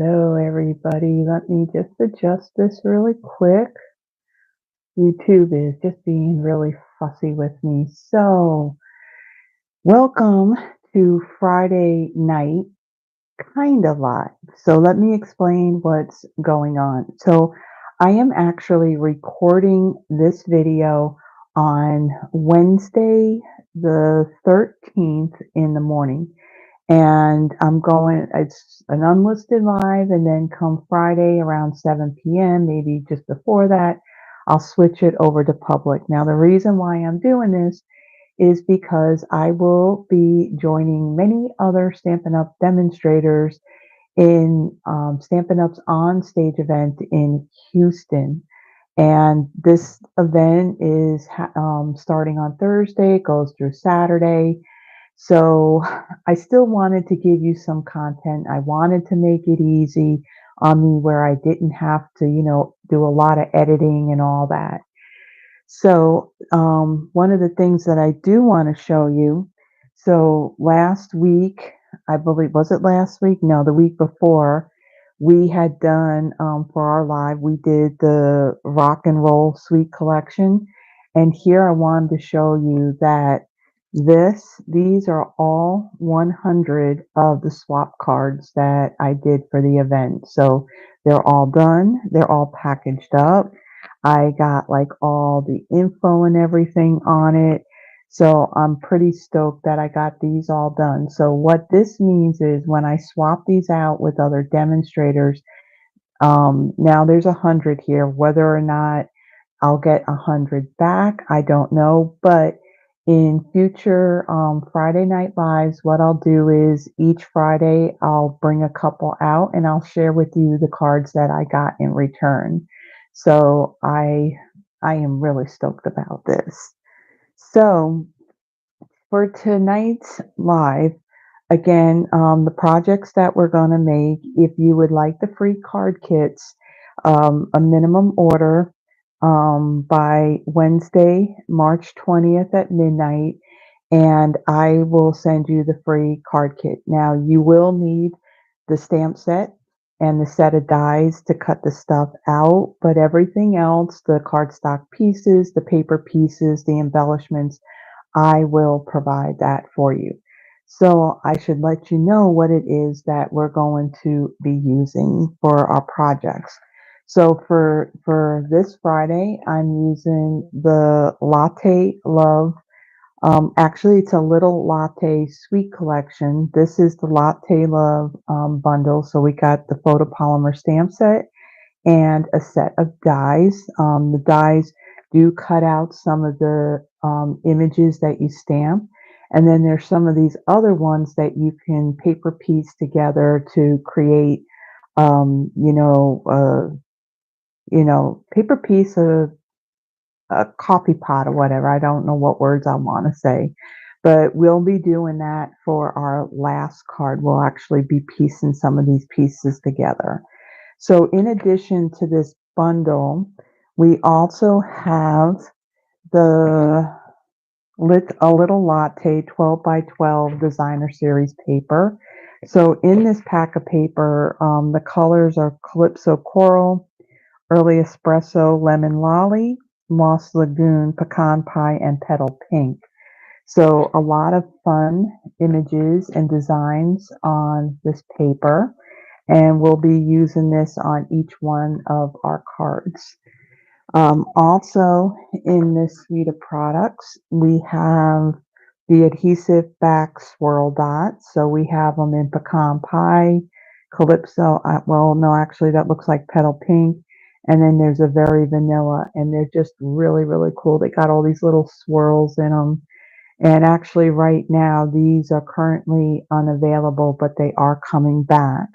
Hello, everybody. Let me just adjust this really quick. YouTube is just being really fussy with me. So, welcome to Friday night, kind of live. So, let me explain what's going on. So, I am actually recording this video on Wednesday, the 13th in the morning. And it's an unlisted live, and then come Friday around 7 p.m., maybe just before that, I'll switch it over to public. Now, the reason why I'm doing this is because I will be joining many other Stampin' Up! Demonstrators in Stampin' Up's on stage event in Houston. And this event is starting on Thursday, goes through Saturday. So I still wanted to give you some content. I wanted to make it easy on me where I didn't have to, do a lot of editing and all that. So one of the things that I do want to show you. So last week, I believe, was it last week? No, the week before, we had done for our live, we did the rock and roll suite collection. And here I wanted to show you that these are all 100 of the swap cards that I did for the event. So they're all done. They're all packaged up. I got like all the info and everything on it. So I'm pretty stoked that I got these all done. So what this means is when I swap these out with other demonstrators, now there's 100 here. Whether or not I'll get 100 back, I don't know. But in future Friday night lives, what I'll do is each Friday I'll bring a couple out and I'll share with you the cards that I got in return. So I am really stoked about this. So for tonight's live, again, the projects that we're going to make, if you would like the free card kits, a minimum order by Wednesday, March 20th at midnight, and I will send you the free card kit. Now, you will need the stamp set and the set of dies to cut the stuff out, but everything else, the cardstock pieces, the paper pieces, the embellishments, I will provide that for you. So I should let you know what it is that we're going to be using for our projects. So for this Friday, I'm using the Latte Love. Actually, it's a Little Latte Sweet Collection. This is the Latte Love bundle. So we got the photopolymer stamp set and a set of dies. The dies do cut out some of the images that you stamp. And then there's some of these other ones that you can paper piece together to create, um, you know, uh, paper piece of a coffee pot or whatever. I don't know what words I want to say, but we'll be doing that for our last card. We'll actually be piecing some of these pieces together. So in addition to this bundle, we also have the a Little Latte 12 by 12 designer series paper. So in this pack of paper, the colors are Calypso Coral, Early Espresso, Lemon Lolly, Moss Lagoon, Pecan Pie, and Petal Pink. So a lot of fun images and designs on this paper, and we'll be using this on each one of our cards. Also in this suite of products, we have the adhesive back swirl dots. So we have them in Pecan Pie, Calypso. Well, no, actually that looks like Petal Pink. And then there's a very vanilla, and they're just really, really cool. They got all these little swirls in them. And actually right now, these are currently unavailable, but they are coming back.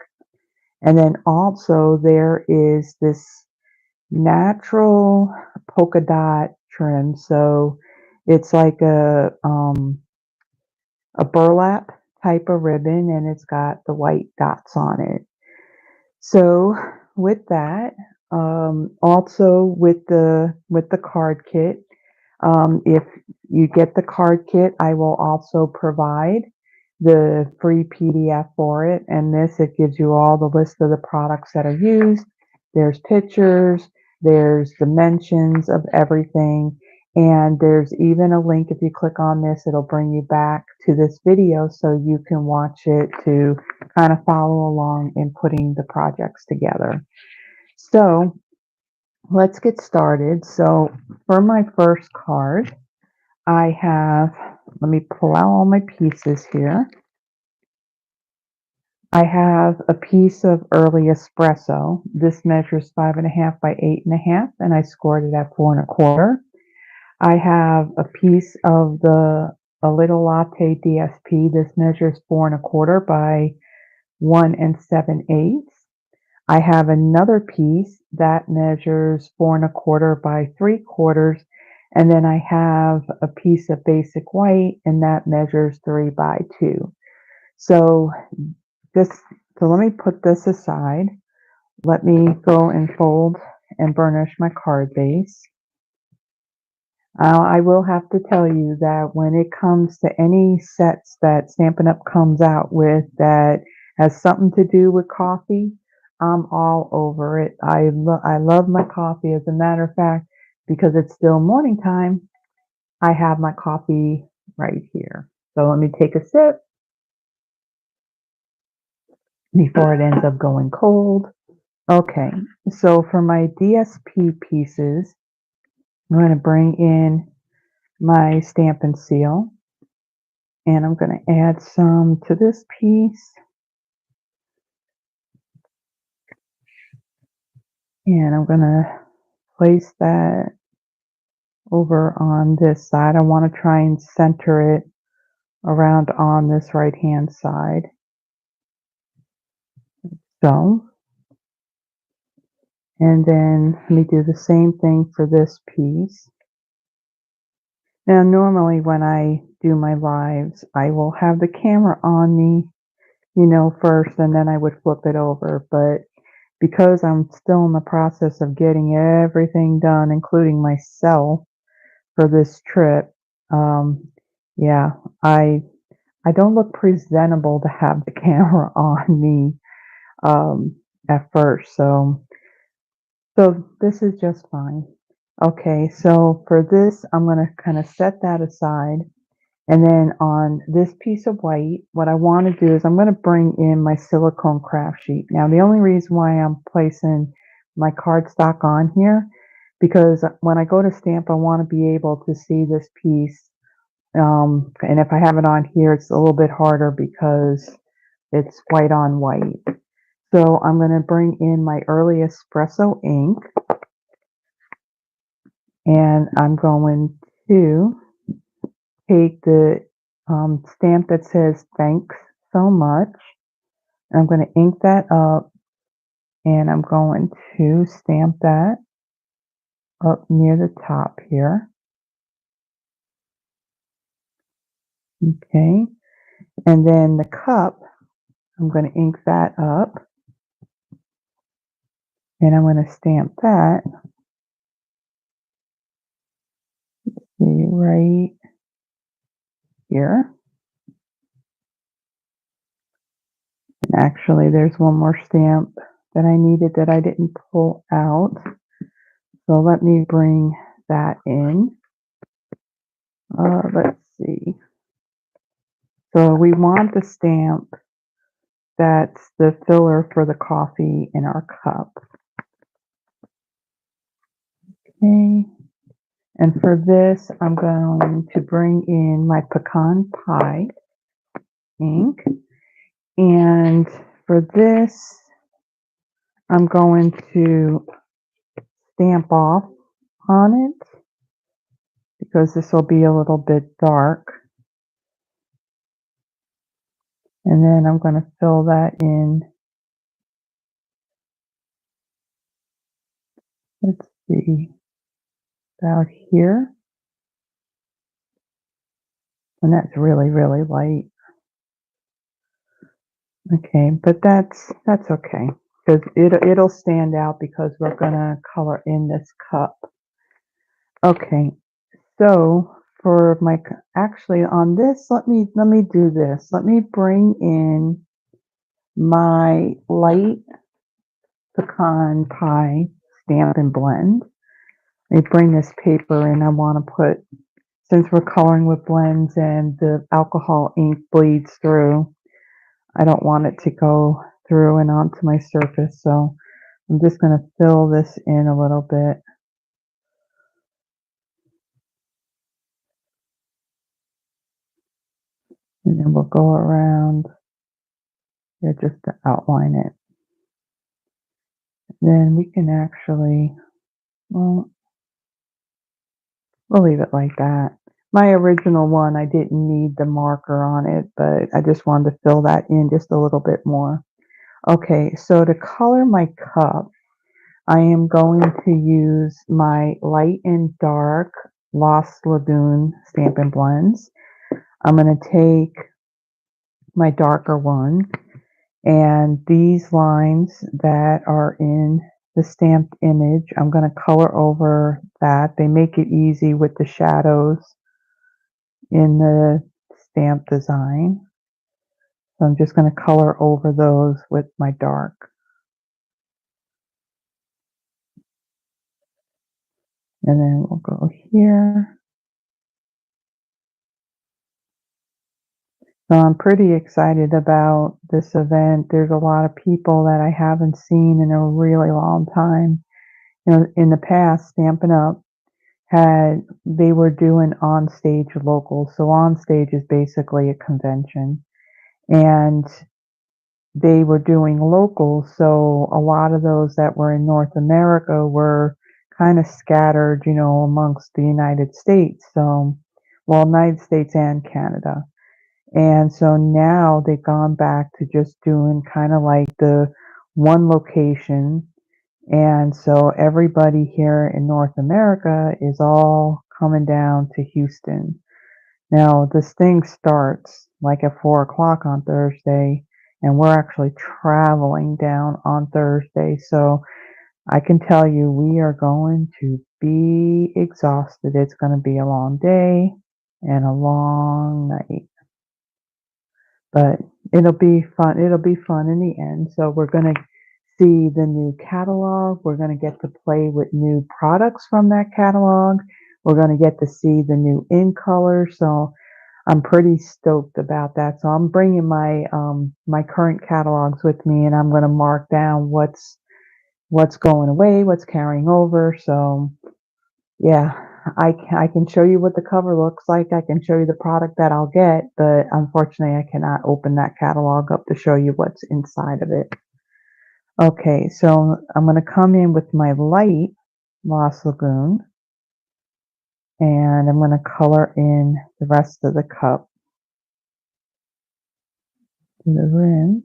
And then also there is this natural polka dot trim. So it's like a burlap type of ribbon, and it's got the white dots on it. So with that, also with the card kit, if you get the card kit, I will also provide the free PDF for it. And it gives you all the list of the products that are used. There's pictures, there's dimensions of everything, and there's even a link. If you click on this, it'll bring you back to this video so you can watch it to kind of follow along in putting the projects together. So let's get started. So for my first card, I have, let me pull out all my pieces here. I have a piece of early espresso. This measures 5.5 by 8.5, and I scored it at 4.25. I have a piece of a Little Latte DSP. This measures 4.25 by 1 7/8. I have another piece that measures 4.25 by 3/4, and then I have a piece of basic white, and that measures 3 by 2. So let me put this aside. Let me go and fold and burnish my card base. I will have to tell you that when it comes to any sets that Stampin' Up! Comes out with that has something to do with coffee, I'm all over it. I love my coffee. As a matter of fact, because it's still morning time, I have my coffee right here. So let me take a sip before it ends up going cold. Okay, so for my DSP pieces, I'm going to bring in my Stampin' Seal, and I'm going to add some to this piece, and I'm going to place that over on this side. I want to try and center it around on this right hand side. So, and then let me do the same thing for this piece. Now, normally when I do my lives, I will have the camera on me, first, and then I would flip it over. But because I'm still in the process of getting everything done, including myself, for this trip, yeah, I don't look presentable to have the camera on me at first. So this is just fine. Okay, so for this, I'm going to kind of set that aside. And then on this piece of white, what I want to do is I'm going to bring in my silicone craft sheet. Now, the only reason why I'm placing my cardstock on here, because when I go to stamp, I want to be able to see this piece. And if I have it on here, it's a little bit harder because it's white on white. So I'm going to bring in my early espresso ink, and I'm going to take the stamp that says thanks so much. I'm going to ink that up, and I'm going to stamp that up near the top here. Okay, and then the cup, I'm going to ink that up, and I'm going to stamp that right here. And actually, there's one more stamp that I needed that I didn't pull out. So let me bring that in. Let's see. So we want the stamp that's the filler for the coffee in our cup. Okay. And for this, I'm going to bring in my Pecan Pie ink. And for this, I'm going to stamp off on it because this will be a little bit dark. And then I'm going to fill that in. Let's see, about here. And that's really, really light. Okay, but that's okay because it'll stand out because we're gonna color in this cup. Okay, so for my actually on this, let me do this. Let me bring in my light pecan pie stamp and blend. Let me bring this paper in. I want to put, since we're coloring with blends and the alcohol ink bleeds through, I don't want it to go through and onto my surface. So I'm just going to fill this in a little bit. And then we'll go around here just to outline it. Then we can actually, well, we'll leave it like that. My original one, I didn't need the marker on it, but I just wanted to fill that in just a little bit more. Okay, so to color my cup, I am going to use my light and dark Lost Lagoon Stampin' Blends. I'm going to take my darker one, and these lines that are in the stamped image, I'm going to color over that. They make it easy with the shadows in the stamp design. So I'm just going to color over those with my dark. And then we'll go here. So I'm pretty excited about this event. There's a lot of people that I haven't seen in a really long time. You know, in the past, Stampin' Up! They were doing on stage locals. So on stage is basically a convention. And they were doing locals. So a lot of those that were in North America were kind of scattered, you know, amongst the United States. So, well, United States and Canada. And so now they've gone back to just doing kind of like the one location. And so everybody here in North America is all coming down to Houston. Now, this thing starts like at 4 o'clock on Thursday, and we're actually traveling down on Thursday. So I can tell you we are going to be exhausted. It's going to be a long day and a long night. But it'll be fun. It'll be fun in the end. So we're going to see the new catalog. We're going to get to play with new products from that catalog. We're going to get to see the new in color. So I'm pretty stoked about that. So I'm bringing my current catalogs with me, and I'm going to mark down what's going away, what's carrying over. So yeah, I can show you what the cover looks like. I can show you the product that I'll get, but unfortunately I cannot open that catalog up to show you what's inside of it. Okay, so I'm going to come in with my light Lost Lagoon, and I'm going to color in the rest of the cup to the rim.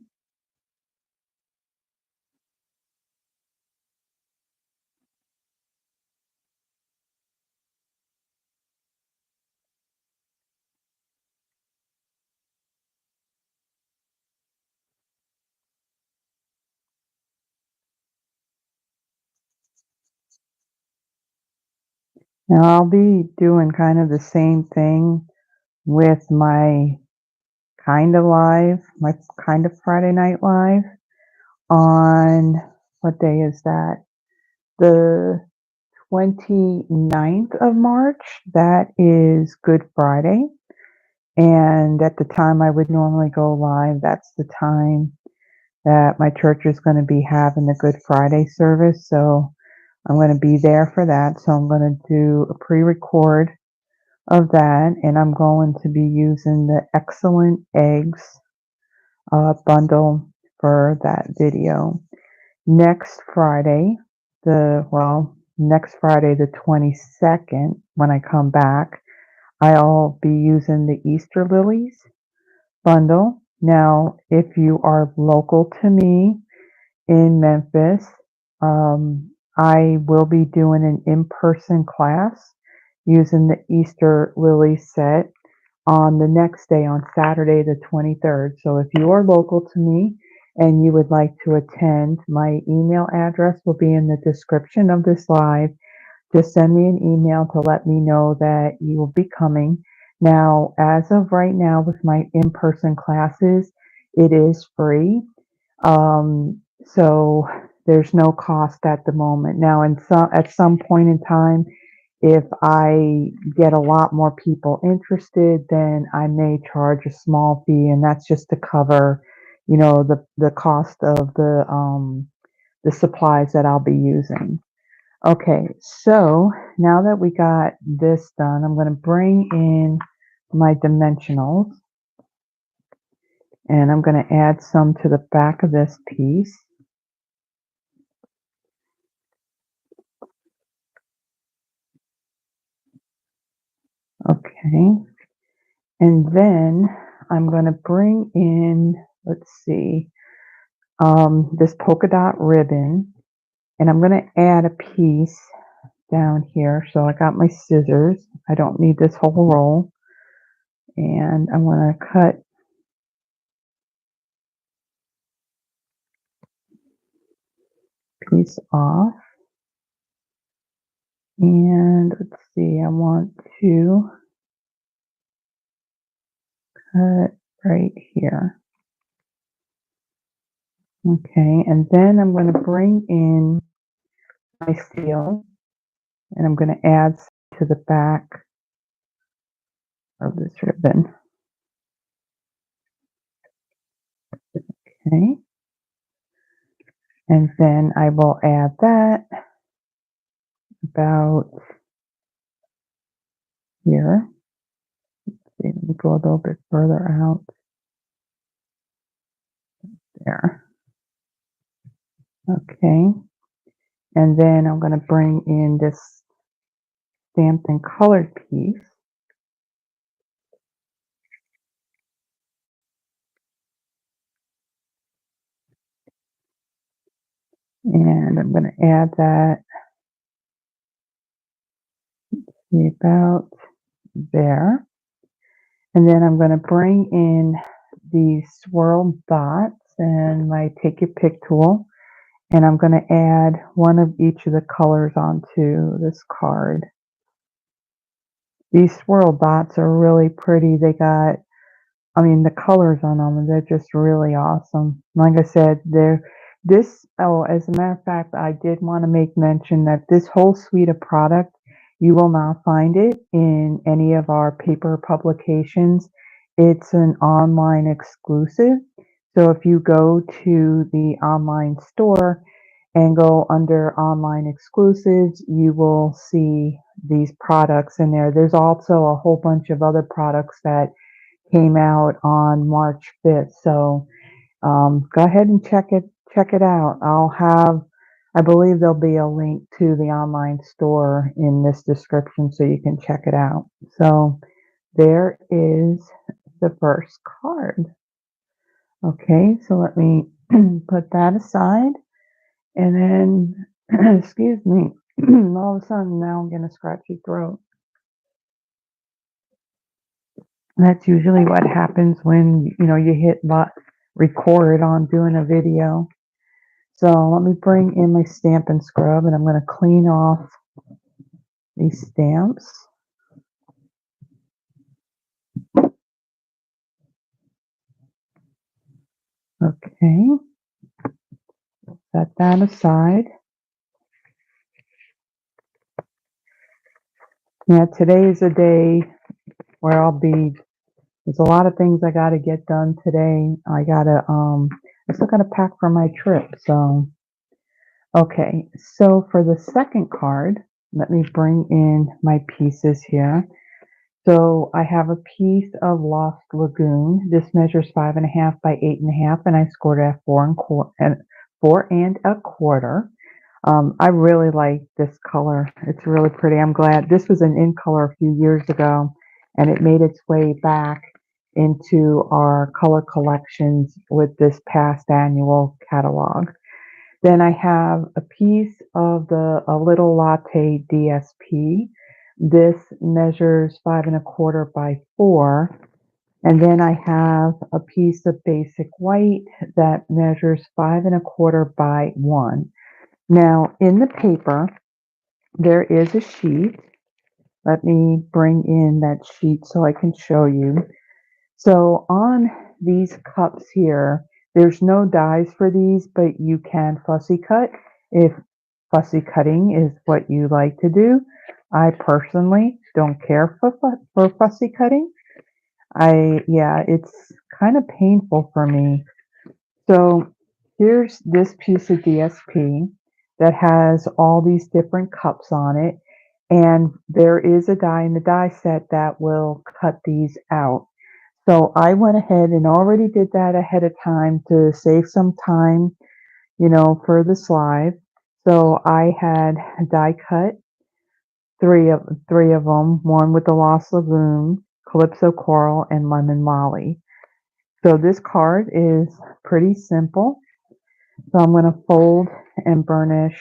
Now I'll be doing kind of the same thing with my my kind of Friday Night Live on, what day is that? The 29th of March. That is Good Friday. And at the time I would normally go live, that's the time that my church is going to be having the Good Friday service. So I'm going to be there for that. So I'm going to do a pre-record of that, and I'm going to be using the Excellent Eggs bundle for that video. Next Friday, the 22nd, when I come back, I'll be using the Easter Lilies bundle. Now, if you are local to me in Memphis, I will be doing an in-person class using the Easter Lily set on the next day, on Saturday the 23rd. So if you are local to me and you would like to attend, my email address will be in the description of this live. Just send me an email to let me know that you will be coming. Now, as of right now with my in-person classes, it is free. So there's no cost at the moment. Now, at some point in time, if I get a lot more people interested, then I may charge a small fee, and that's just to cover, the cost of the supplies that I'll be using. Okay, so now that we got this done, I'm going to bring in my dimensionals, and I'm going to add some to the back of this piece. Okay, and then I'm going to bring in, let's see, this polka dot ribbon, and I'm going to add a piece down here. So I got my scissors. I don't need this whole roll, and I'm going to cut a piece off. And let's see, I want to cut right here. Okay, and then I'm going to bring in my steel, and I'm going to add to the back of this ribbon. Okay, and then I will add that about here. Let's see, let me go a little bit further out there. Okay, and then I'm going to bring in this stamped and colored piece. And I'm going to add that about there. And then I'm going to bring in these swirl dots and my take your pick tool. And I'm going to add one of each of the colors onto this card. These swirl dots are really pretty. The colors on them, they're just really awesome. Like I said, as a matter of fact, I did want to make mention that this whole suite of product, you will not find it in any of our paper publications. It's an online exclusive. So if you go to the online store and go under online exclusives, you will see these products in there. There's also a whole bunch of other products that came out on March 5th. So go ahead and check it out. I believe there'll be a link to the online store in this description so you can check it out. So there is the first card. Okay, so let me put that aside. And then, excuse me, all of a sudden now I'm getting a scratchy throat. That's usually what happens when, you hit record on doing a video. So let me bring in my stamp and scrub, and I'm going to clean off these stamps. Okay. Set that aside. Yeah, today is a day where there's a lot of things I got to get done today. I still got to pack for my trip. So, okay. So for the second card, let me bring in my pieces here. So I have a piece of Lost Lagoon. This measures 5.5 by 8.5, and I scored it at 4 and 4 and a quarter. I really like this color. It's really pretty. I'm glad this was an in color a few years ago, and it made its way back into our color collections with this past annual catalog. Then I have a piece of a Little Latte DSP. This measures 5.25 by 4. And then I have a piece of basic white that measures 5.25 by 1. Now, in the paper, there is a sheet, Let me bring in that sheet so I can show you. So on these cups here, there's no dies for these, but you can fussy cut if fussy cutting is what you like to do. I personally don't care for fussy cutting. Yeah, it's kind of painful for me. So here's this piece of DSP that has all these different cups on it. And there is a die in the die set that will cut these out. So I went ahead and already did that ahead of time to save some time, for the slide. So I had die cut three of them, one with the Lost Lagoon, Calypso Coral, and Lemon Molly. So this card is pretty simple. So I'm going to fold and burnish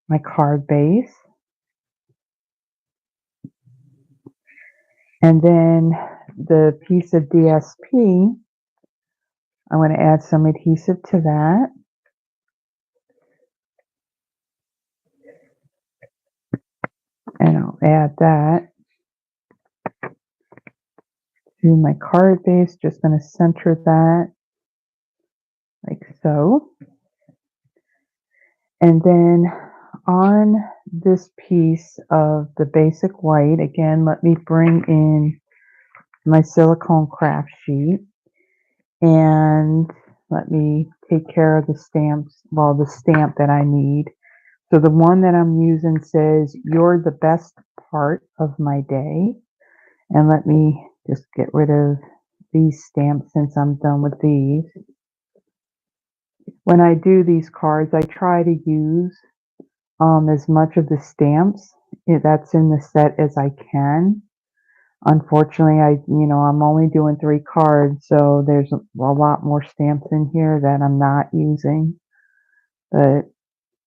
my card base. And then the piece of DSP, I'm going to add some adhesive to that. And I'll add that to my card base. Just going to center that like so. And then on this piece of the basic white, again, let me bring in my silicone craft sheet and let me take care of the stamps, well, the stamp that I need. So the one that I'm using says, "You're the best part of my day." And let me just get rid of these stamps since I'm done with these. When I do these cards, I try to use as much of the stamps that's in the set as I can. Unfortunately, I'm only doing 3 cards, so there's a lot more stamps in here that I'm not using. But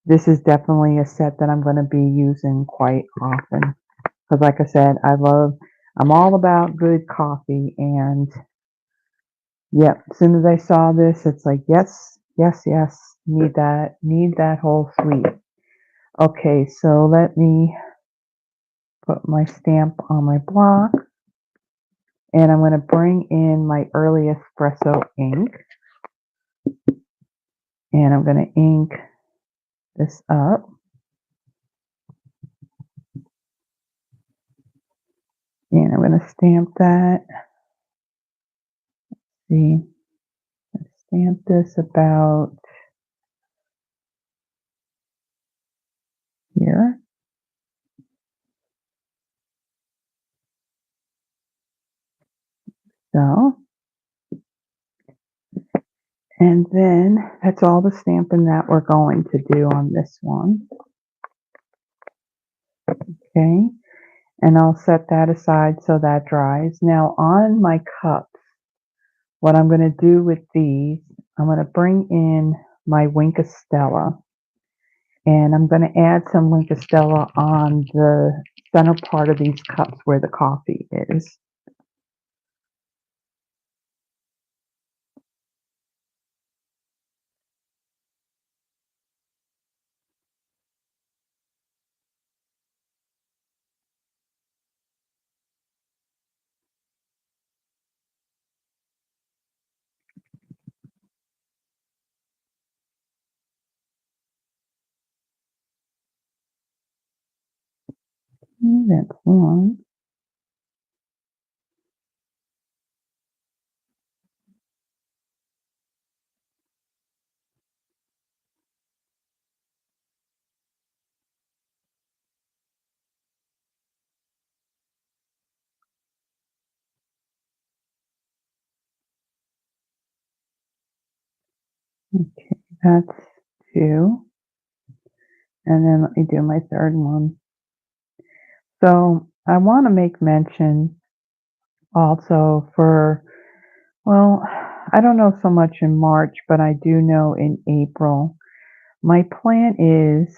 this is definitely a set that I'm going to be using quite often. Because like I said, I'm all about good coffee. And yep, as soon as I saw this, it's like, yes, yes, yes, need that whole suite. Okay, so let me put my stamp on my block. And I'm going to bring in my early espresso ink. And I'm going to ink this up. And I'm going to stamp that. See, stamp this about here. So, and then that's all the stamping that we're going to do on this one. Okay, and I'll set that aside so that dries. Now on my cups, what I'm going to do with these, I'm going to bring in my Stella. And I'm going to add some Stella on the center part of these cups where the coffee is. That's one. Okay, that's two. And then let me do my third one. So I want to make mention also for, well, I don't know so much in March, but I do know in April. My plan is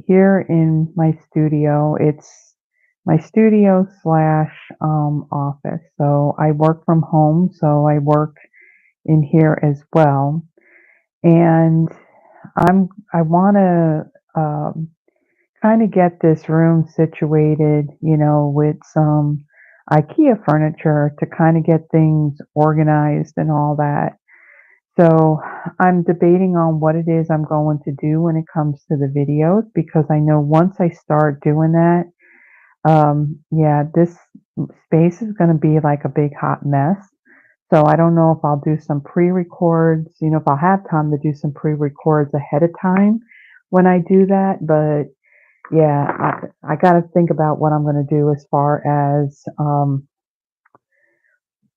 here in my studio, it's my studio slash office. So I work from home, so I work in here as well. And I want to kind of get this room situated, with some IKEA furniture to kind of get things organized and all that. So I'm debating on what it is I'm going to do when it comes to the videos because I know once I start doing that, yeah, this space is going to be like a big hot mess. So I don't know if I'll do some pre-records, if I'll have time to do some pre-records ahead of time when I do that. But yeah, I got to think about what I'm going to do as far as,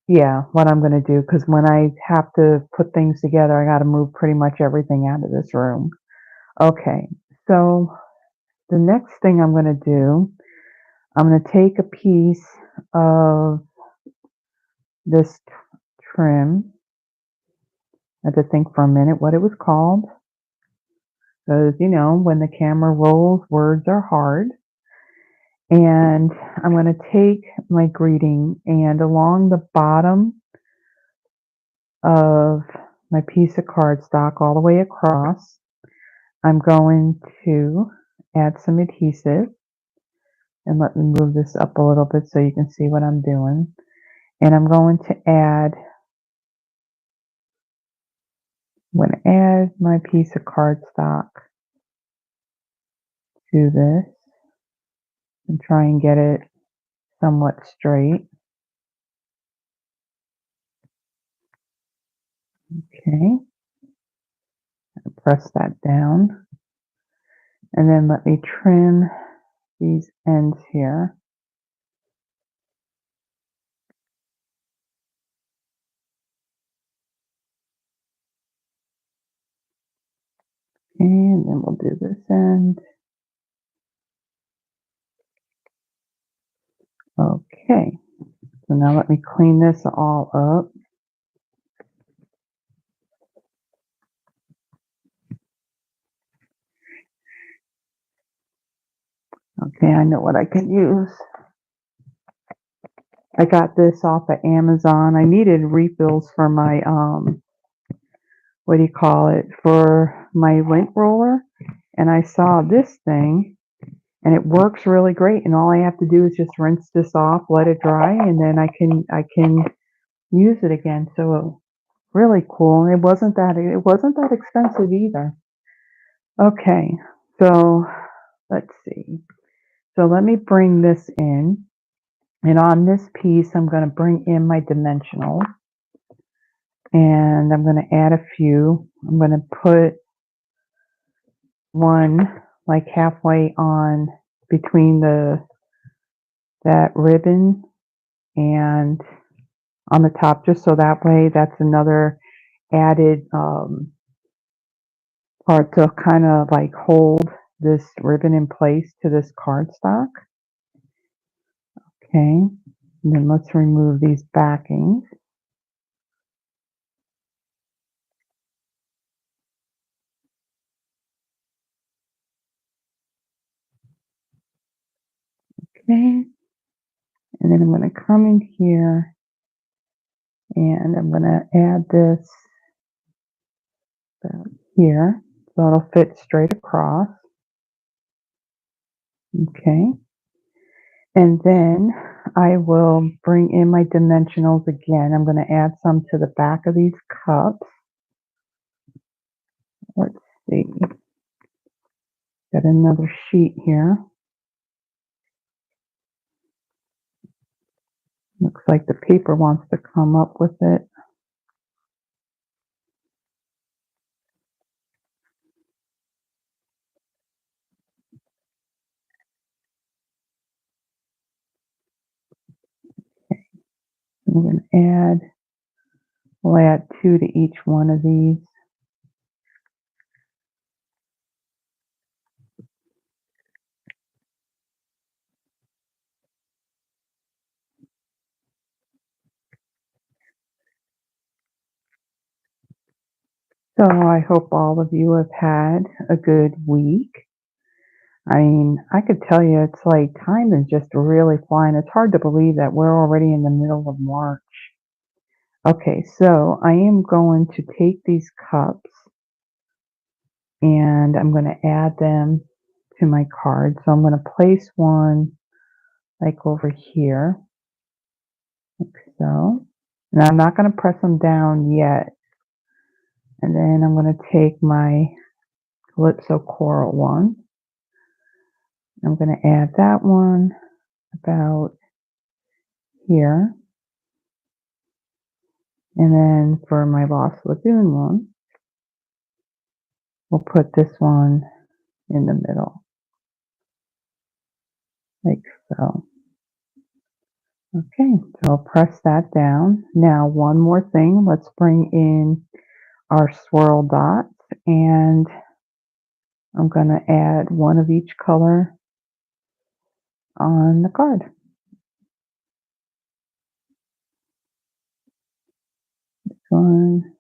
yeah, what I'm going to do. Because when I have to put things together, I got to move pretty much everything out of this room. Okay, so the next thing I'm going to do, I'm going to take a piece of this trim. I had to think for a minute what it was called. Because, when the camera rolls, words are hard. And I'm going to take my greeting and along the bottom of my piece of cardstock all the way across, I'm going to add some adhesive. And let me move this up a little bit so you can see what I'm doing. And I'm going to add my piece of cardstock to this and try and get it somewhat straight. Okay, press that down. And then let me trim these ends here. And then we'll do this end. Okay, so now let me clean this all up. Okay, I know what I can use. I got this off of Amazon. I needed refills for my, what do you call it, for my lint roller. And I saw this thing and it works really great. And all I have to do is just rinse this off, let it dry, and then I can use it again. So really cool. And it wasn't that expensive either. Okay, so let's see. So let me bring this in. And on this piece, I'm going to bring in my dimensionals. And I'm going to add a few. I'm going to put one like halfway on between that ribbon and on the top, just so that way that's another added part to kind of like hold this ribbon in place to this cardstock. Okay, and then let's remove these backings. Okay, and then I'm going to come in here and I'm going to add this about here so it'll fit straight across. Okay, and then I will bring in my dimensionals again. I'm going to add some to the back of these cups. Let's see. Got another sheet here. Looks like the paper wants to come up with it. I'm going to we'll add 2 to each one of these. So I hope all of you have had a good week. I mean, I could tell you it's like time is just really flying. It's hard to believe that we're already in the middle of March. Okay, so I am going to take these cups and I'm going to add them to my card. So I'm going to place one like over here, like so. And I'm not going to press them down yet. And then I'm going to take my Calypso coral one. I'm going to add that one about here. And then for my Lost Lagoon one, we'll put this one in the middle, like so. Okay, so I'll press that down. Now one more thing, let's bring in our swirl dots, and I'm going to add one of each color on the card. This one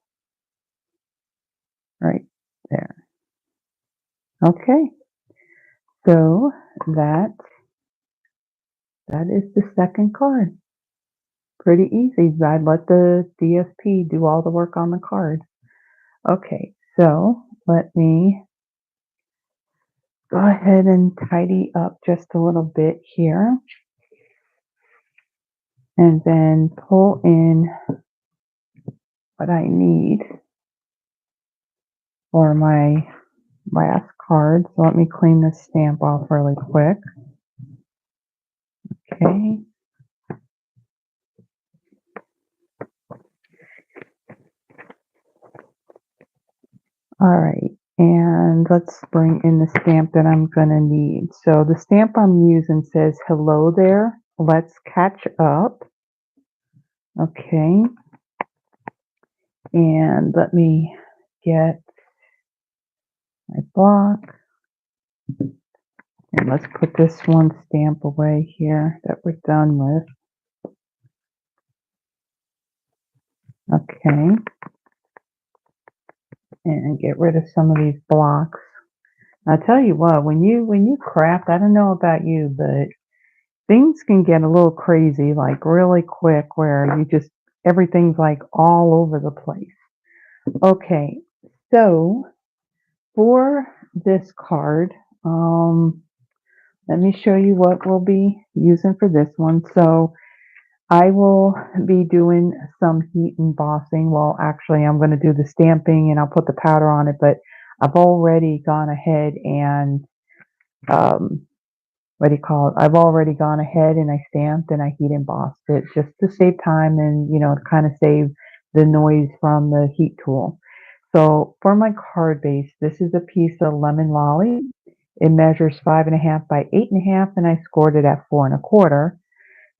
right there. Okay, so that is the second card. Pretty easy. I'd let the DSP do all the work on the card. Okay, so let me go ahead and tidy up just a little bit here. And then pull in what I need for my last card. So let me clean this stamp off really quick. Okay. All right, and let's bring in the stamp that I'm going to need. So the stamp I'm using says, "Hello there, let's catch up." Okay, and let me get my block. And let's put this one stamp away here that we're done with. Okay, and get rid of some of these blocks. I'll tell you what, when you craft, I don't know about you, but things can get a little crazy, like really quick, where you just, everything's like all over the place. Okay, so for this card, let me show you what we'll be using for this one. So I will be doing some heat embossing. Well, actually, I'm going to do the stamping and I'll put the powder on it, but I've already gone ahead and, what do you call it? I've already gone ahead and I stamped and I heat embossed it just to save time and, to kind of save the noise from the heat tool. So for my card base, this is a piece of lemon lolly. It measures 5.5 by 8.5, and I scored it at 4.25.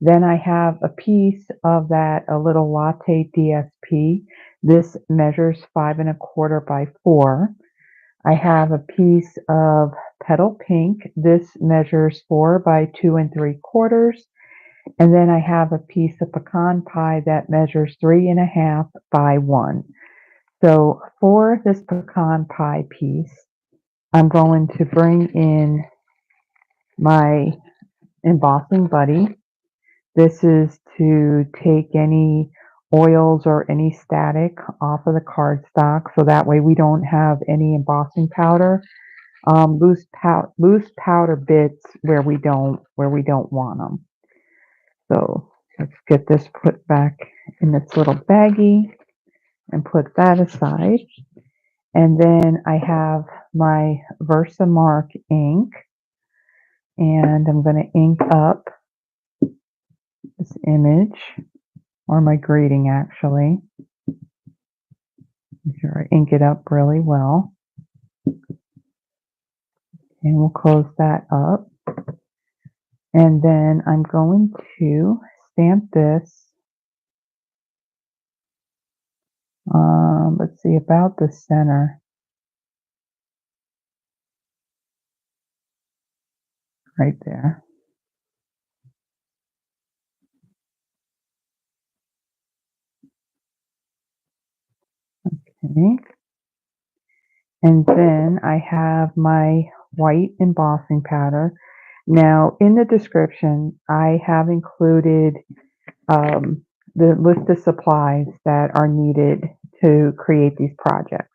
Then I have a piece of that, a Little Latte DSP. This measures 5.25 by 4. I have a piece of Petal Pink. This measures 4 by 2.75. And then I have a piece of Pecan Pie that measures 3.5 by 1. So for this Pecan Pie piece, I'm going to bring in my embossing buddy. This is to take any oils or any static off of the cardstock, so that way we don't have any embossing powder, loose powder bits where we don't want them. So let's get this put back in this little baggie and put that aside. And then I have my Versamark ink, and I'm going to ink up this image, or my greeting actually. Make sure I ink it up really well. And we'll close that up. And then I'm going to stamp this, let's see, about the center. Right there. Okay. And then I have my white embossing powder. Now, in the description, I have included the list of supplies that are needed to create these projects.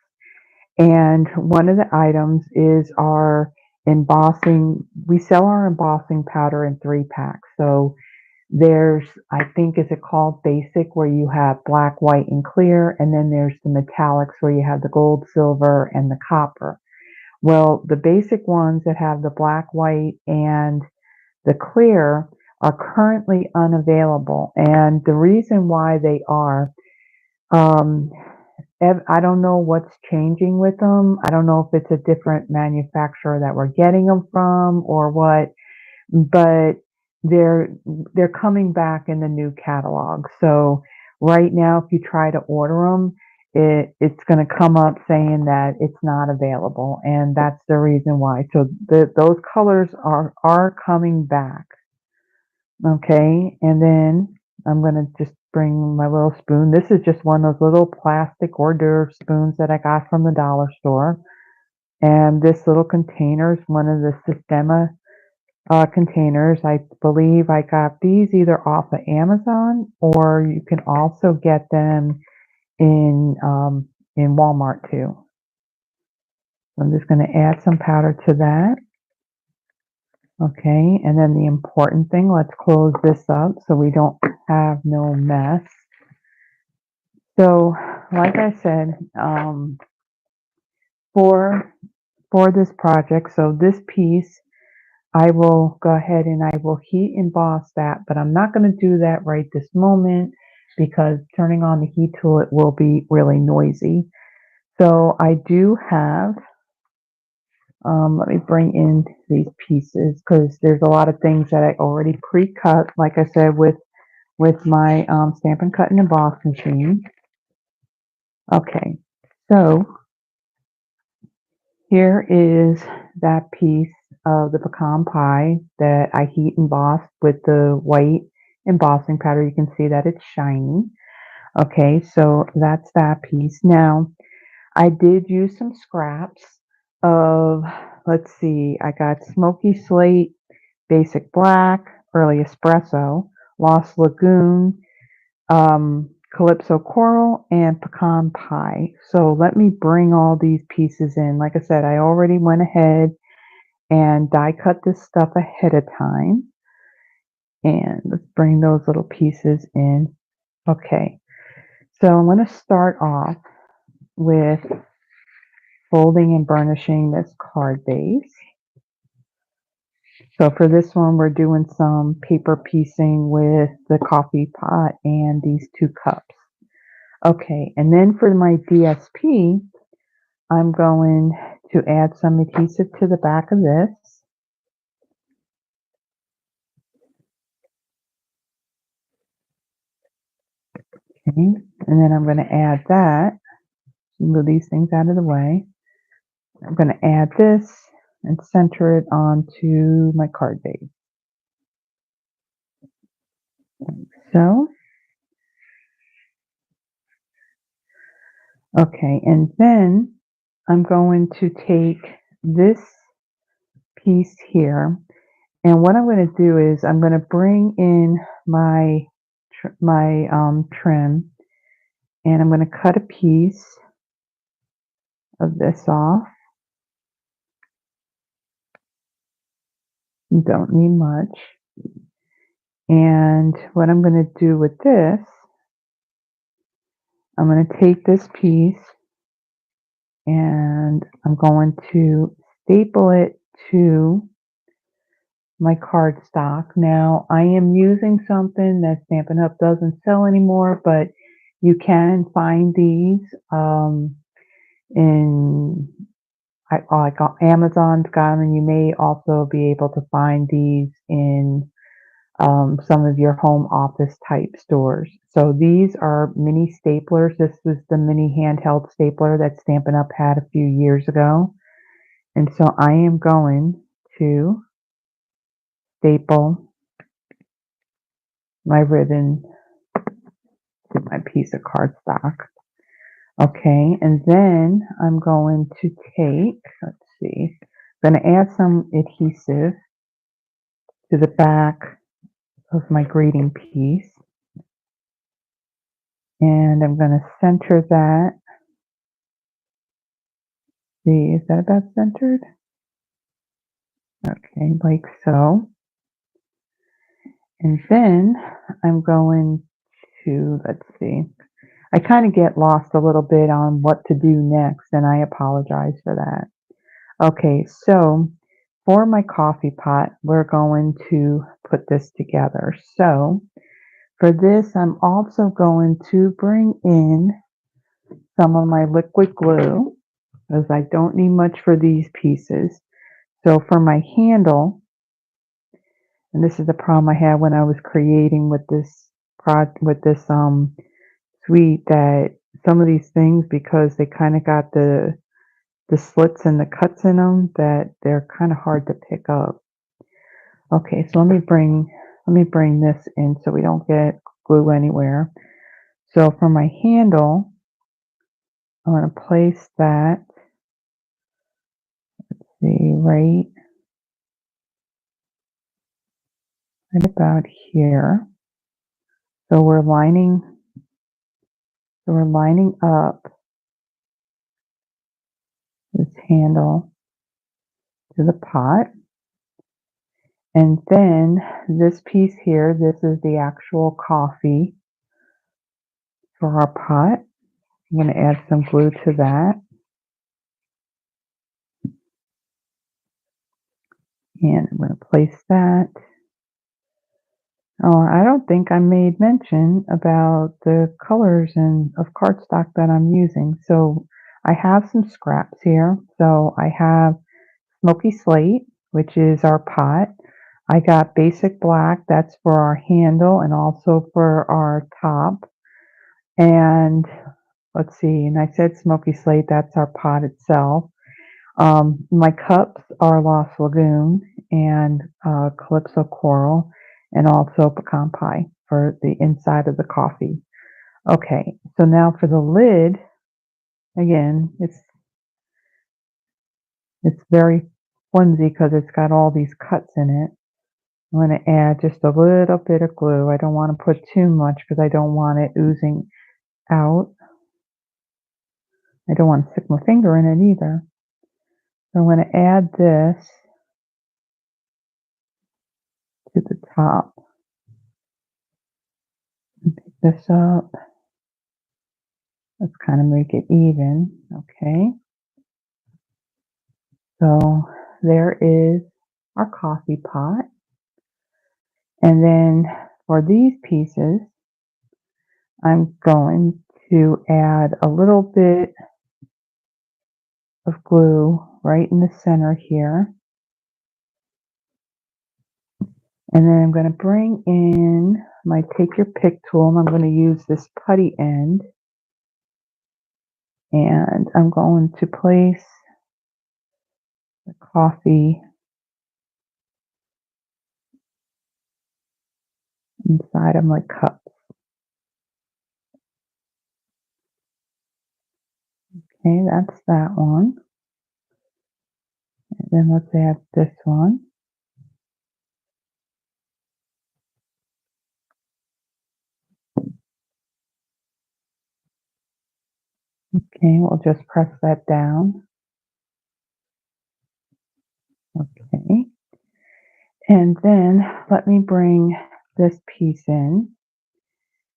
And one of the items is our embossing. We sell our embossing powder in 3-packs. So there's, I think, is it called basic, where you have black, white, and clear, and then there's the metallics where you have the gold, silver, and the copper. Well, the basic ones that have the black, white, and the clear are currently unavailable. And the reason why they are, um, I don't know what's changing with them. I don't know if it's a different manufacturer that we're getting them from or what, but they're they're coming back in the new catalog. So right now, if you try to order them, it's going to come up saying that it's not available, and that's the reason why. So those colors are coming back. Okay, and then I'm going to just bring my little spoon. This is just one of those little plastic hors d'oeuvre spoons that I got from the dollar store. And this little container is one of the Sistema containers. I believe I got these either off of Amazon, or you can also get them in Walmart too. So I'm just going to add some powder to that. Okay, and then the important thing, let's close this up so we don't have no mess. So, like I said, for this project, so this piece, I will go ahead and I will heat emboss that, but I'm not going to do that right this moment because turning on the heat tool, it will be really noisy. So I do have, let me bring in these pieces because there's a lot of things that I already pre-cut, like I said, with my Stampin' Cut and Emboss machine. Okay, so here is that piece of the pecan pie that I heat embossed with the white embossing powder. You can see that it's shiny. Okay, so that's that piece. Now, I did use some scraps of, let's see, I got Smoky Slate, Basic Black, Early Espresso, Lost Lagoon, Calypso Coral, and Pecan Pie. So let me bring all these pieces in. Like I said, I already went ahead and die cut this stuff ahead of time. And let's bring those little pieces in. Okay, so I'm going to start off with folding and burnishing this card base. So for this one, we're doing some paper piecing with the coffee pot and these 2 cups. Okay, and then for my DSP, I'm going to add some adhesive to the back of this. Okay, and then I'm going to add that. Move these things out of the way. I'm going to add this and center it onto my card base. So, okay, and then I'm going to take this piece here, and what I'm going to do is I'm going to bring in my trim, and I'm going to cut a piece of this off. You don't need much. And what I'm going to do with this, I'm going to take this piece and I'm going to staple it to my cardstock. Now, I am using something that Stampin' Up! Doesn't sell anymore, but you can find these in like Amazon's got them, and you may also be able to find these in some of your home office type stores. So these are mini staplers. This was the mini handheld stapler that Stampin' Up! Had a few years ago. And so I am going to staple my ribbon to my piece of cardstock. Okay, and then I'm going to take, let's see, I'm going to add some adhesive to the back of my greeting piece. And I'm going to center that. See, is that about centered? Okay, like so. And then I'm going to, let's see, I kind of get lost a little bit on what to do next, and I apologize for that. Okay, so for my coffee pot, we're going to put this together. So for this, I'm also going to bring in some of my liquid glue, because I don't need much for these pieces. So for my handle, and this is the problem I had when I was creating with this suite, that some of these things, because they kind of got the slits and the cuts in them, that they're kind of hard to pick up. Okay, so let me bring this in so we don't get glue anywhere. So for my handle, I'm going to place that, see, right about here. So we're lining up this handle to the pot. And then this piece here, this is the actual coffee for our pot. I'm going to add some glue to that. And I'm going to place that. Oh, I don't think I made mention about the colors of cardstock that I'm using. So I have some scraps here. So I have Smoky Slate, which is our pot. I got basic black, that's for our handle and also for our top. And let's see, and I said Smoky Slate, that's our pot itself. My cups are Lost Lagoon and Calypso Coral, and also Pecan Pie for the inside of the coffee. Okay, so now for the lid, again, it's very flimsy because it's got all these cuts in it. I'm going to add just a little bit of glue. I don't want to put too much because I don't want it oozing out. I don't want to stick my finger in it either. So I'm going to add this to the top. Pick this up. Let's kind of make it even. Okay. So there is our coffee pot. And then for these pieces, I'm going to add a little bit of glue right in the center here. And then I'm going to bring in my take your pick tool, and I'm going to use this putty end. And I'm going to place the coffee inside of my cup. Okay, that's that one. And then let's add this one. Okay, we'll just press that down. Okay. And then let me bring this piece in.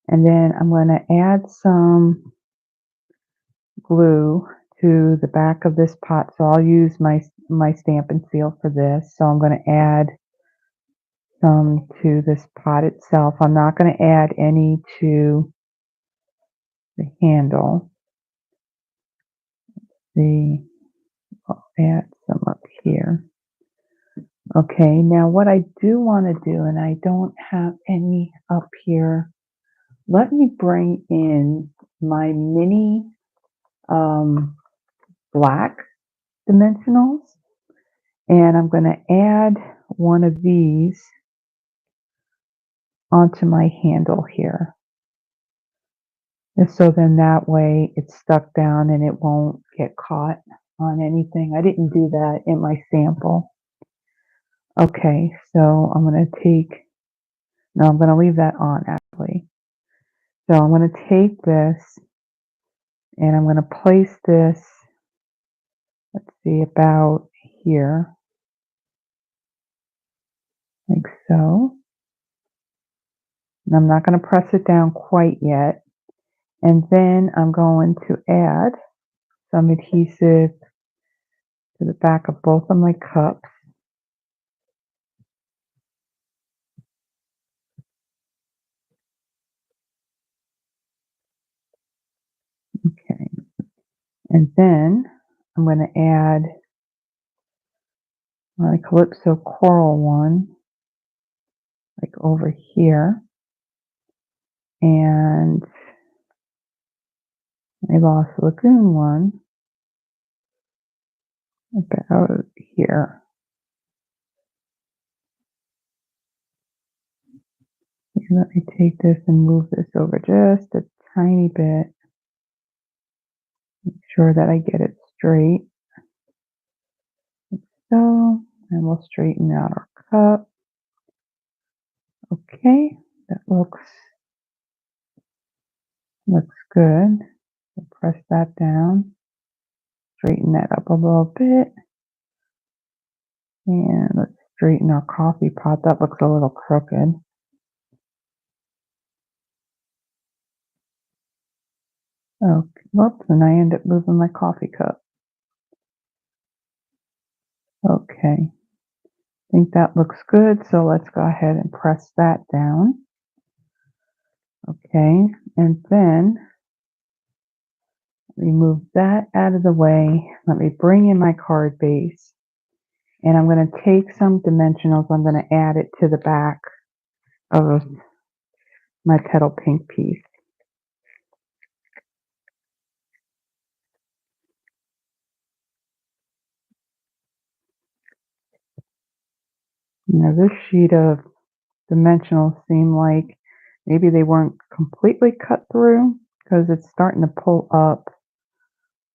And then I'm going to add some glue to the back of this pot. So I'll use my stamp and seal for this. So I'm going to add some to this pot itself. I'm not going to add any to the handle. I'll add some up here. Okay, now what I do want to do, and I don't have any up here, let me bring in my mini black dimensionals, and I'm going to add one of these onto my handle here. And so then that way it's stuck down and it won't get caught on anything. I didn't do that in my sample. Okay, so I'm going to leave that on actually. So I'm going to take this and I'm going to place this, let's see, about here. so. And I'm not going to press it down quite yet. And then I'm going to add some adhesive to the back of both of my cups. Okay. And then I'm going to add my Calypso coral one, like over here. And my Lost Lagoon one, about here. Let me take this and move this over just a tiny bit. Make sure that I get it straight. Like so, and we'll straighten out our cup. Okay, that looks good. So press that down, straighten that up a little bit, and let's straighten our coffee pot. That looks a little crooked. Okay, whoops, and I end up moving my coffee cup. Okay, I think that looks good, so let's go ahead and press that down. Okay, and then remove that out of the way. Let me bring in my card base, and I'm going to take some dimensionals. I'm going to add it to the back of my petal pink piece. Now this sheet of dimensionals seem like maybe they weren't completely cut through because it's starting to pull up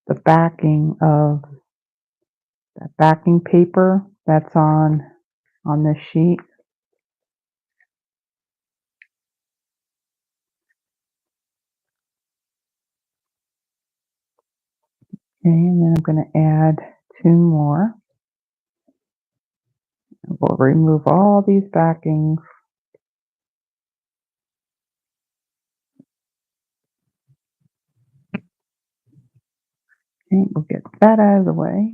the backing of that backing paper that's on this sheet. Okay, and then I'm going to add 2 more. We'll remove all these backings. Okay, we'll get that out of the way.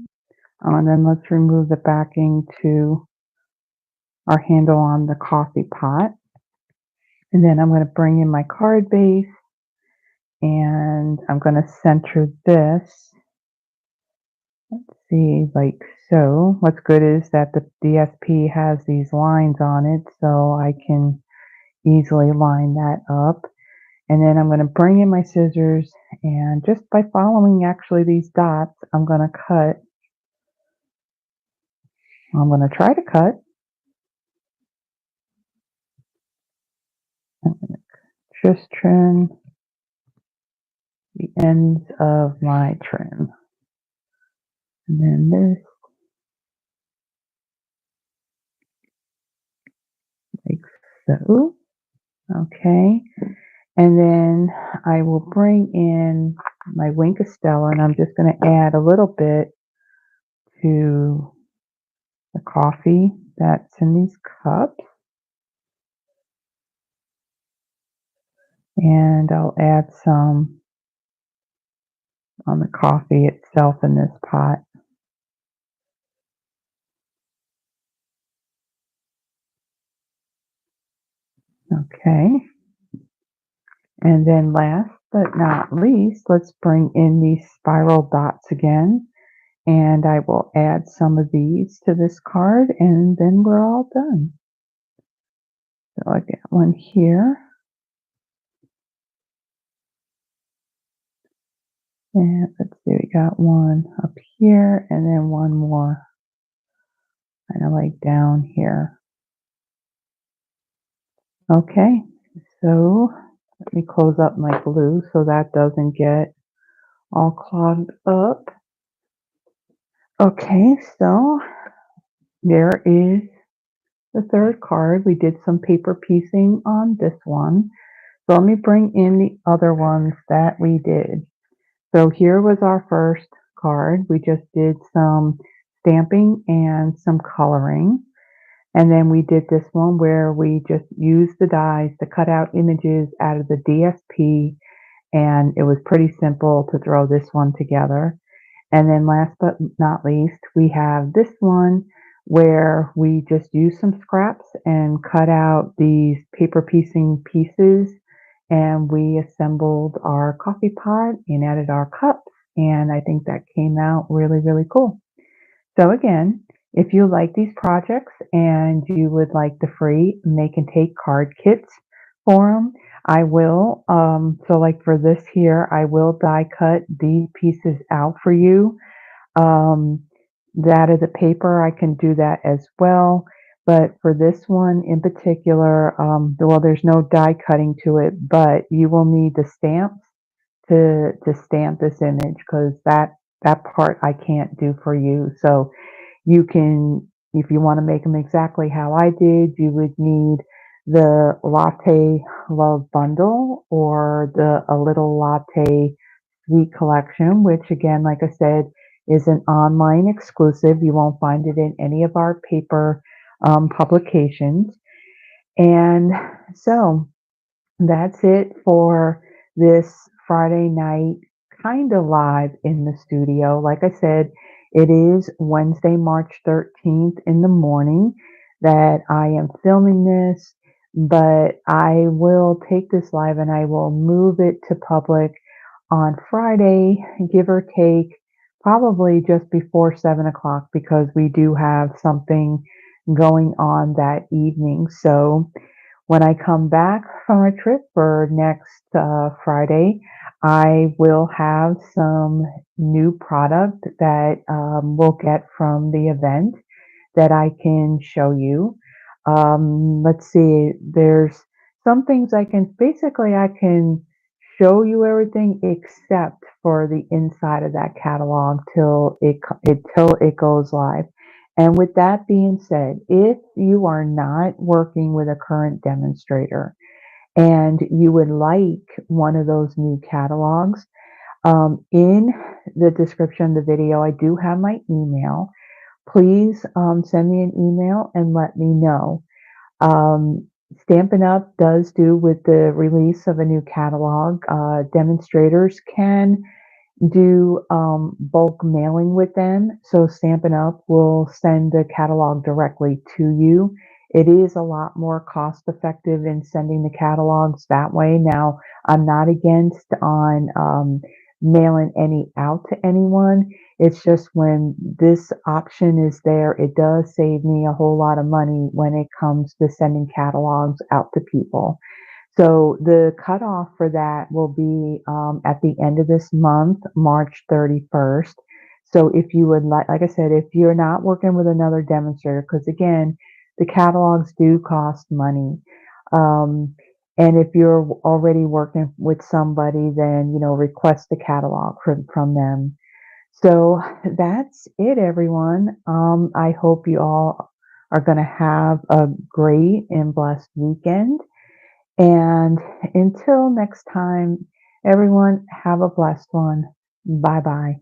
And then let's remove the backing to our handle on the coffee pot. And then I'm going to bring in my card base, and I'm going to center this. Let's see, like so. What's good is that the DSP has these lines on it, so I can easily line that up. And then I'm going to bring in my scissors, and just by following actually these dots, I'm going to cut. I'm going to try to cut. I'm going to just trim the ends of my trim. And then this, like so. Okay. And then I will bring in my Wink of Stella, and I'm just going to add a little bit to the coffee that's in these cups. And I'll add some on the coffee itself in this pot. Okay. And then last but not least, let's bring in these spiral dots again. And I will add some of these to this card, and then we're all done. So I got one here. And let's see, we got one up here, and then one more kind of like down here. Okay, so let me close up my glue so that doesn't get all clogged up. Okay, so there is the third card. We did some paper piecing on this one. So let me bring in the other ones that we did. So here was our first card. We just did some stamping and some coloring. And then we did this one where we just used the dies to cut out images out of the DSP, and it was pretty simple to throw this one together. And then last but not least, we have this one where we just used some scraps and cut out these paper piecing pieces, and we assembled our coffee pot and added our cups, and I think that came out really, really cool. So again, if you like these projects and you would like the free make and take card kits for them, I will. So like for this here, I will die cut these pieces out for you. Um, that is a paper, I can do that as well. But for this one in particular, well, there's no die cutting to it, but you will need the stamps to stamp this image because that part I can't do for you. So you can, if you want to make them exactly how I did, you would need the Latte Love Bundle or the A Little Latte Sweet Collection, which again, like I said, is an online exclusive. You won't find it in any of our paper publications. And so that's it for this Friday night, kind of live in the studio. Like I said, it is Wednesday, March 13th in the morning that I am filming this, but I will take this live and I will move it to public on Friday, give or take, probably just before 7 o'clock because we do have something going on that evening. So, when I come back from a trip for next Friday, I will have some new product that we'll get from the event that I can show you. Let's see, there's some things I can show you everything except for the inside of that catalog till it goes live. And with that being said, if you are not working with a current demonstrator and you would like one of those new catalogs, in the description of the video, I do have my email. Please send me an email and let me know. Um, Stampin' Up! Does do with the release of a new catalog. Demonstrators can do bulk mailing with them. So Stampin' Up! Will send the catalog directly to you. It is a lot more cost effective in sending the catalogs that way. Now, I'm not against on mailing any out to anyone. It's just when this option is there, it does save me a whole lot of money when it comes to sending catalogs out to people. So the cutoff for that will be at the end of this month, March 31st. So if you would like I said, if you're not working with another demonstrator, because again, the catalogs do cost money. Um, and if you're already working with somebody, then, request the catalog from them. So that's it, everyone. I hope you all are going to have a great and blessed weekend. And until next time, everyone, have a blessed one. Bye bye.